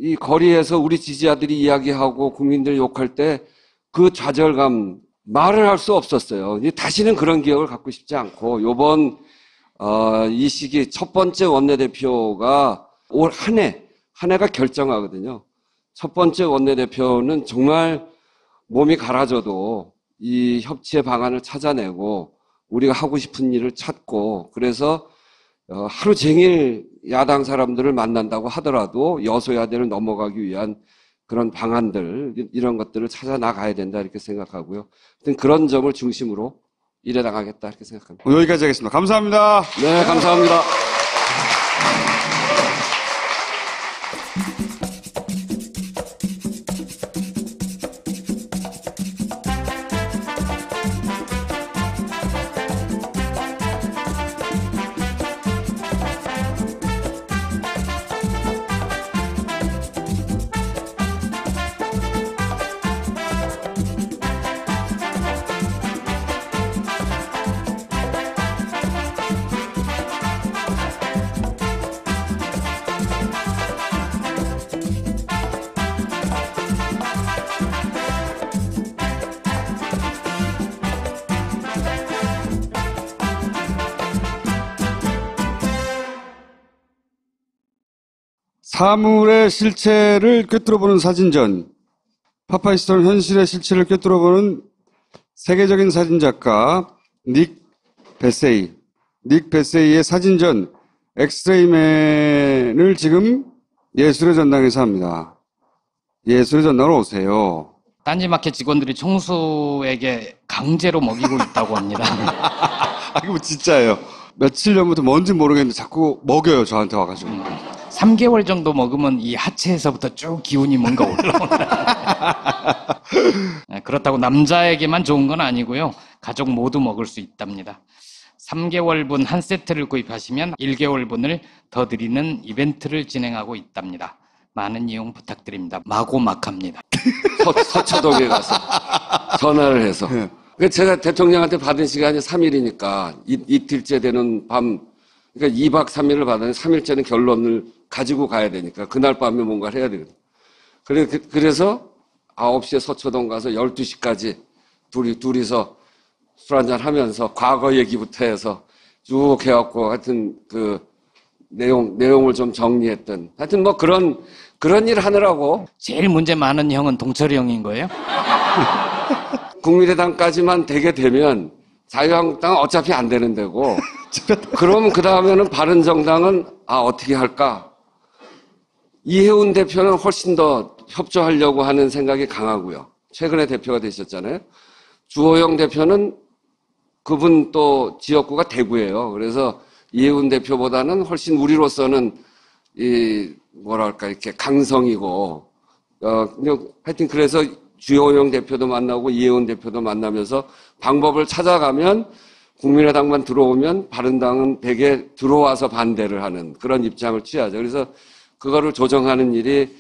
이 거리에서 우리 지지자들이 이야기하고 국민들 욕할 때 그 좌절감 말을 할 수 없었어요. 다시는 그런 기억을 갖고 싶지 않고 요번 이 시기 첫 번째 원내대표가 올 한 해가 결정하거든요. 첫 번째 원내대표는 정말 몸이 갈아져도 이 협치의 방안을 찾아내고 우리가 하고 싶은 일을 찾고 그래서 하루 종일 야당 사람들을 만난다고 하더라도 여소야대를 넘어가기 위한 그런 방안들 이런 것들을 찾아 나가야 된다 이렇게 생각하고요. 그런 점을 중심으로 일해 나가겠다 이렇게 생각합니다. 여기까지 하겠습니다. 감사합니다. 네, 감사합니다. 사물의 실체를 꿰뚫어보는 사진전, 파파이스토는 현실의 실체를 꿰뚫어보는 세계적인 사진작가 닉 베세이의 사진전 엑스트레이맨을 지금 예술의 전당에서 합니다. 예술의 전당으로 오세요. 딴지마켓 직원들이 총수에게 강제로 먹이고 있다고 합니다. 아, 이거 진짜예요. 며칠 전부터 뭔지 모르겠는데 자꾸 먹여요, 저한테 와가지고. 3개월 정도 먹으면 이 하체에서부터 쭉 기운이 뭔가 올라온다. 그렇다고 남자에게만 좋은 건 아니고요. 가족 모두 먹을 수 있답니다. 3개월분 한 세트를 구입하시면 1개월분을 더 드리는 이벤트를 진행하고 있답니다. 많은 이용 부탁드립니다. 마고막합니다. 서초동에 가서 전화를 해서. 그러니까 제가 대통령한테 받은 시간이 3일이니까 이틀째 되는 밤, 그러니까 2박 3일을 받았는데 3일째는 결론을 가지고 가야 되니까 그날 밤에 뭔가를 해야 되거든요. 그래서 9시에 서초동 가서 12시까지 둘이서 술 한잔 하면서 과거 얘기부터 해서 쭉 해갖고 하여튼 그 내용을 좀 정리했던 하여튼 뭐 그런 일 하느라고. 제일 문제 많은 형은 동철이 형인 거예요? 국민의당까지만 되게 되면 자유한국당은 어차피 안 되는 데고 그러면 그 다음에는 바른정당은 어떻게 할까? 이해운 대표는 훨씬 더 협조하려고 하는 생각이 강하고요. 최근에 대표가 되셨잖아요. 주호영 대표는 그분 또 지역구가 대구예요. 그래서 이해운 대표보다는 훨씬 우리로서는 이렇게 강성이고 하여튼 그래서 주호영 대표도 만나고 이해운 대표도 만나면서 방법을 찾아가면 국민의당만 들어오면 바른당은 대개 들어와서 반대를 하는 그런 입장을 취하죠. 그래서 그거를 조정하는 일이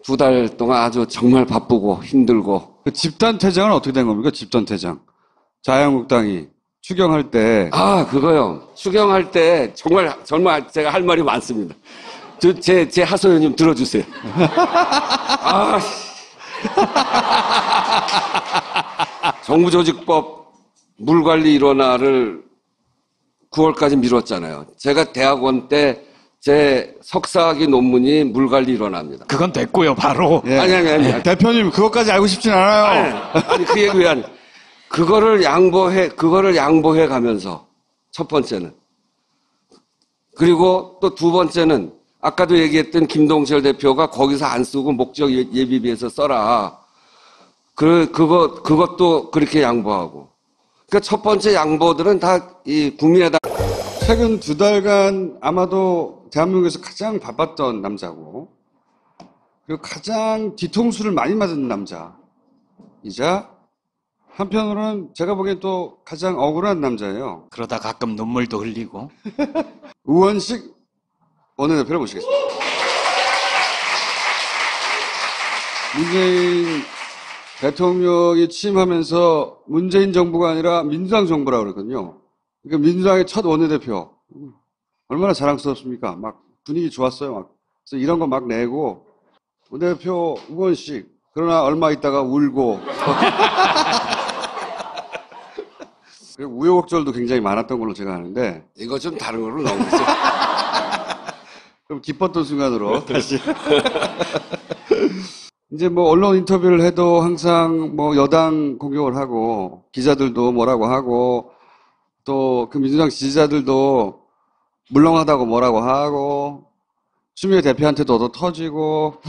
2달 동안 아주 정말 바쁘고 힘들고. 그 집단 퇴장은 어떻게 된 겁니까? 집단 퇴장. 자유한국당이 추경할 때. 그거요. 추경할 때 정말 제가 할 말이 많습니다. 제 하소연님 들어주세요. 정부조직법 물관리 일원화를 9월까지 미뤘잖아요. 제가 대학원 때 제 석사학위 논문이 물관리 일원화입니다. 그건 됐고요, 바로. 예. 아니. 대표님, 그것까지 알고 싶진 않아요. 아니, 그 얘기 왜 그거를 양보해 가면서 첫 번째는. 그리고 또 두 번째는 아까도 얘기했던 김동철 대표가 거기서 안 쓰고 목적 예비비에서 써라. 그것도 그렇게 양보하고. 그러니까 첫 번째 양보들은 다 이 국민의당. 최근 2달간 아마도 대한민국에서 가장 바빴던 남자고, 그리고 가장 뒤통수를 많이 맞은 남자이자, 한편으로는 제가 보기엔 또 가장 억울한 남자예요. 그러다 가끔 눈물도 흘리고. 우원식 원내대표를 모시겠습니다. 문재인 대통령이 취임하면서 문재인 정부가 아니라 민주당 정부라고 그러거든요. 그러니까 민주당의 첫 원내대표. 얼마나 자랑스럽습니까? 막 분위기 좋았어요. 그래서 이런 거 막 내고, 원내대표 우원식. 그러나 얼마 있다가 울고. 그리고 우여곡절도 굉장히 많았던 걸로 제가 아는데. 이거 좀 다른 걸로 넘어가죠. 그럼 기뻤던 순간으로 다시. 이제 뭐 언론 인터뷰를 해도 항상 뭐 여당 공격을 하고, 기자들도 뭐라고 하고, 또 그 민주당 지지자들도 물렁하다고 뭐라고 하고, 추미애 대표한테도 얻어 터지고,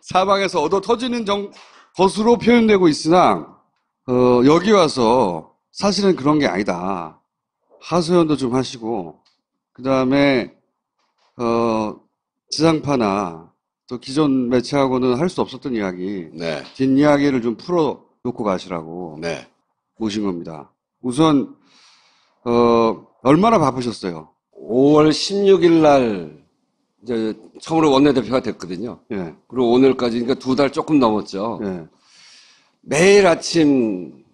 사방에서 얻어 터지는 것으로 표현되고 있으나, 여기 와서 사실은 그런 게 아니다. 하소연도 좀 하시고, 그 다음에, 지상파나 또 기존 매체하고는 할 수 없었던 이야기, 네. 뒷이야기를 좀 풀어놓고 가시라고 네. 모신 겁니다. 우선, 얼마나 바쁘셨어요? 5월 16일 날 이제 처음으로 원내대표가 됐거든요. 예. 그리고 오늘까지 그러니까 2달 조금 넘었죠. 예. 매일 아침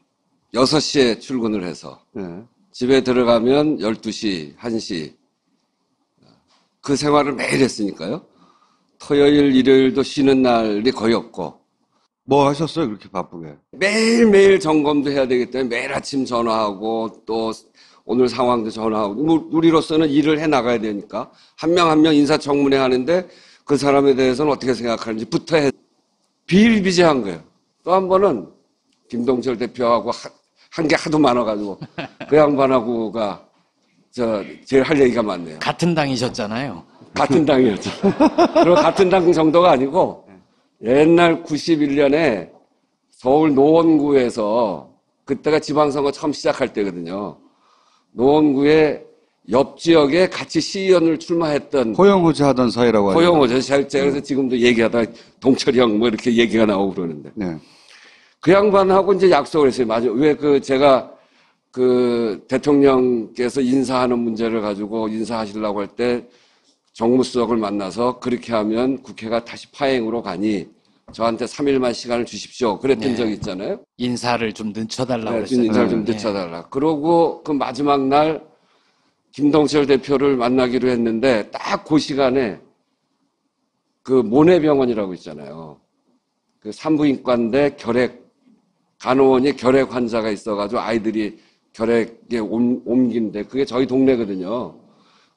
6시에 출근을 해서 예. 집에 들어가면 12시, 1시 그 생활을 매일 했으니까요. 토요일, 일요일도 쉬는 날이 거의 없고. 뭐 하셨어요? 그렇게 바쁘게? 매일매일 점검도 해야 되기 때문에 매일 아침 전화하고 또 오늘 상황도 전화하고 우리로서는 일을 해 나가야 되니까 한 명 한 명 인사청문회 하는데 그 사람에 대해서는 어떻게 생각하는지부터 비일비재한 거예요. 또 한 번은 김동철 대표하고 한 게 하도 많아가지고 그 양반하고가 제일 할 얘기가 많네요. 같은 당이셨잖아요. 같은 당이었죠. 그리고 같은 당 정도가 아니고 옛날 91년에 서울 노원구에서 그때가 지방선거 처음 시작할 때거든요. 노원구의 옆 지역에 같이 시의원을 출마했던 호영호재 하던 사이라고 하죠. 호영호재. 제가 그래서 지금도 얘기하다 동철이 형 뭐 이렇게 얘기가 나오고 그러는데. 네. 그 양반하고 이제 약속을 했어요. 맞아. 왜 제가 대통령께서 인사하는 문제를 가지고 인사하시려고 할 때 정무수석을 만나서 그렇게 하면 국회가 다시 파행으로 가니 저한테 3일만 시간을 주십시오. 그랬던 네. 적이 있잖아요. 인사를 좀 늦춰달라고 네, 그랬어요. 인사를 좀 네. 늦춰달라. 그러고 그 마지막 날 김동철 대표를 만나기로 했는데 딱 그 시간에 그 모내병원이라고 있잖아요. 그 산부인과인데 간호원이 결핵 환자가 있어가지고 아이들이 결핵에 옮긴데 그게 저희 동네거든요.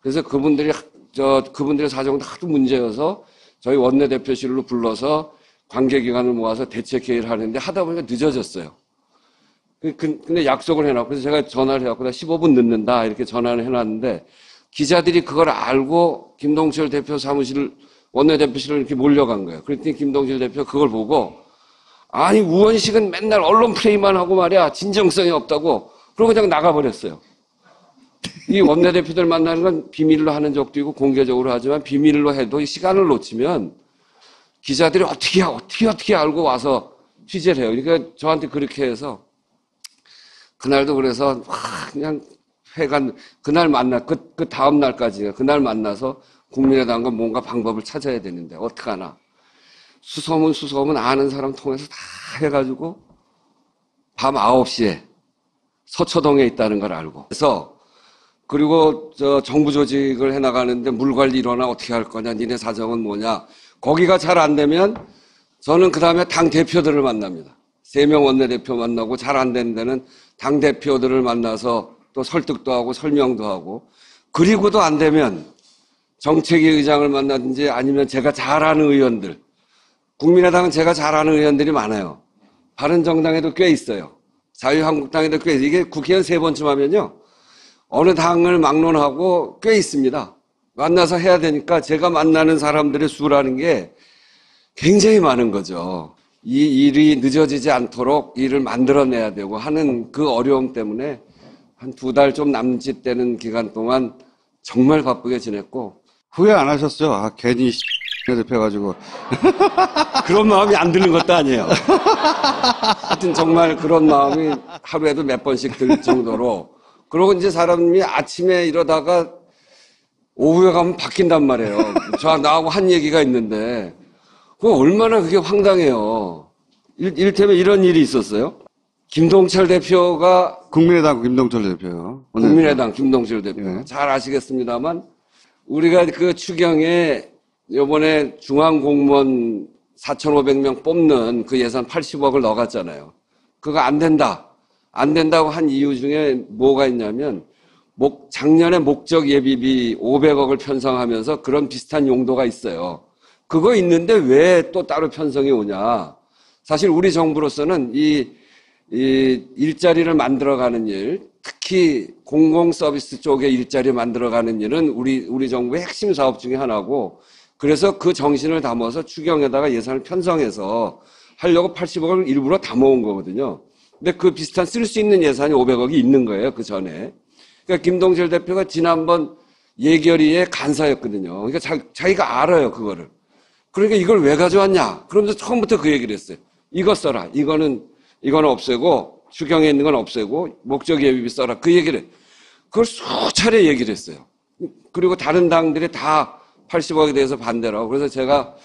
그래서 그분들의 사정도 하도 문제여서 저희 원내대표실로 불러서 관계기관을 모아서 대책회의를 하는데 하다 보니까 늦어졌어요. 근데 약속을 해놨고, 그래서 제가 전화를 해갖고, 나 15분 늦는다, 이렇게 전화를 해놨는데, 기자들이 그걸 알고, 김동철 대표 원내대표실로 이렇게 몰려간 거예요. 그랬더니 김동철 대표 그걸 보고, 아니, 우원식은 맨날 언론 플레이만 하고 말이야, 진정성이 없다고, 그러고 그냥 나가버렸어요. 이 원내대표들 만나는 건 비밀로 하는 적도 있고, 공개적으로 하지만, 비밀로 해도 이 시간을 놓치면, 기자들이 어떻게 알고 와서 취재를 해요. 그러니까 저한테 그렇게 해서, 그날도 그래서 그냥 그날 그 다음 날까지 그날 만나서 국민의당과 뭔가 방법을 찾아야 되는데 어떡하나. 수소문 아는 사람 통해서 다 해가지고 밤 9시에 서초동에 있다는 걸 알고. 그래서 그리고 정부 조직을 해나가는데 물 관리 일어나 어떻게 할 거냐. 니네 사정은 뭐냐. 거기가 잘 안 되면 저는 그 다음에 당 대표들을 만납니다. 3명 원내대표 만나고 잘 안 되는 데는 당대표들을 만나서 또 설득도 하고 설명도 하고 그리고도 안 되면 정책위 의장을 만나든지 아니면 제가 잘 아는 의원들 국민의당은 제가 잘 아는 의원들이 많아요. 바른정당에도 꽤 있어요. 자유한국당에도 꽤 있어요. 이게 국회의원 3번쯤 하면요. 어느 당을 막론하고 꽤 있습니다. 만나서 해야 되니까 제가 만나는 사람들의 수라는 게 굉장히 많은 거죠. 이 일이 늦어지지 않도록 일을 만들어내야 되고 하는 그 어려움 때문에 한 2달 좀 남짓되는 기간 동안 정말 바쁘게 지냈고 후회 안 하셨죠? 아, 괜히 대표해가지고. 그런 마음이 안 드는 것도 아니에요. 하여튼 정말 그런 마음이 하루에도 몇 번씩 들 정도로 그러고 이제 사람이 아침에 이러다가 오후에 가면 바뀐단 말이에요. 나하고 한 얘기가 있는데 얼마나 그게 황당해요. 이를테면 이런 일이 있었어요. 김동철 대표가 국민의당 김동철 대표요. 국민의당 김동철 대표. 네. 잘 아시겠습니다만 우리가 그 추경에 이번에 중앙공무원 4,500명 뽑는 그 예산 80억을 넣어갔잖아요. 그거 안 된다. 안 된다고 한 이유 중에 뭐가 있냐면 작년에 목적 예비비 500억을 편성하면서 그런 비슷한 용도가 있어요. 그거 있는데 왜 또 따로 편성이 오냐. 사실 우리 정부로서는 이 일자리를 만들어가는 일, 특히 공공서비스 쪽에 일자리 만들어가는 일은 우리 정부의 핵심 사업 중에 하나고 그래서 그 정신을 담아서 추경에다가 예산을 편성해서 하려고 80억을 일부러 담아온 거거든요. 근데 그 비슷한 쓸 수 있는 예산이 500억이 있는 거예요. 그 전에. 그러니까 김동철 대표가 지난번 예결위의 간사였거든요. 그러니까 자기가 알아요. 그거를. 그러니까 이걸 왜 가져왔냐? 그러면서 처음부터 그 얘기를 했어요. 이거 써라. 이거는 없애고, 추경에 있는 건 없애고, 목적 예비비 써라. 그 얘기를 해요. 그걸 수차례 얘기를 했어요. 그리고 다른 당들이 다 80억에 대해서 반대를 하고. 그래서 제가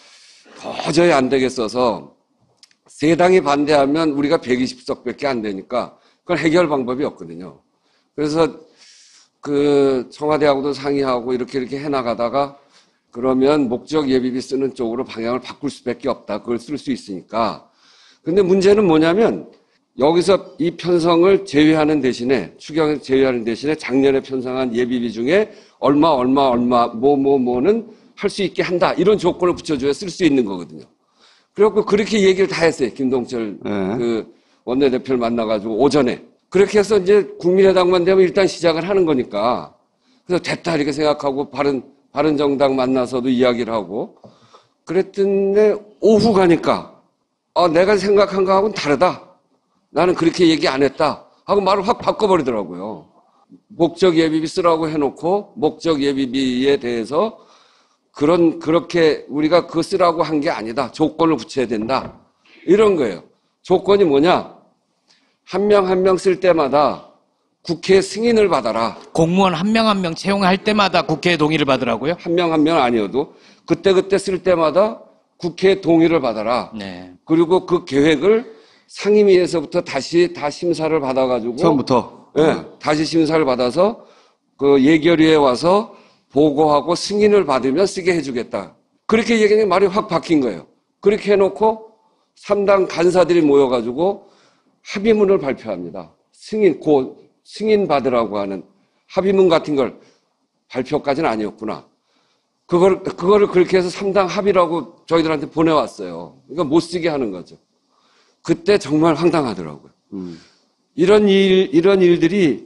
도저히 안 되겠어서, 3당이 반대하면 우리가 120석밖에 안 되니까, 그건 해결 방법이 없거든요. 그래서 청와대하고도 상의하고 이렇게 해나가다가, 그러면 목적 예비비 쓰는 쪽으로 방향을 바꿀 수밖에 없다. 그걸 쓸 수 있으니까. 근데 문제는 뭐냐면 여기서 이 편성을 제외하는 대신에 추경을 제외하는 대신에 작년에 편성한 예비비 중에 뭐는 할 수 있게 한다. 이런 조건을 붙여줘야 쓸 수 있는 거거든요. 그래갖고 그렇게 얘기를 다 했어요. 김동철 그 원내대표를 만나가지고 오전에. 그렇게 해서 이제 국민의당만 되면 일단 시작을 하는 거니까. 그래서 됐다 이렇게 생각하고 바른정당 만나서도 이야기를 하고 그랬더니 오후 가니까 내가 생각한 거하고는 다르다. 나는 그렇게 얘기 안 했다. 하고 말을 확 바꿔버리더라고요. 목적 예비비 쓰라고 해놓고 목적 예비비에 대해서 그렇게 우리가 그거 쓰라고 한 게 아니다. 조건을 붙여야 된다. 이런 거예요. 조건이 뭐냐? 한 명 한 명 쓸 때마다 국회 승인을 받아라. 공무원 한 명 한 명 채용할 때마다 국회의 동의를 받으라고요? 한 명 한 명 아니어도 그때 쓸 때마다 국회 동의를 받아라. 네. 그리고 그 계획을 상임위에서부터 다시 다 심사를 받아가지고 처음부터. 예, 다시 심사를 받아서 그 예결위에 와서 보고하고 승인을 받으면 쓰게 해주겠다. 그렇게 얘기하니 말이 확 바뀐 거예요. 그렇게 해놓고 3당 간사들이 모여가지고 합의문을 발표합니다. 승인 받으라고 하는 합의문 같은 걸 발표까지는 아니었구나. 그거를 그렇게 해서 3당 합의라고 저희들한테 보내왔어요. 그러니까 못 쓰게 하는 거죠. 그때 정말 황당하더라고요. 이런 일들이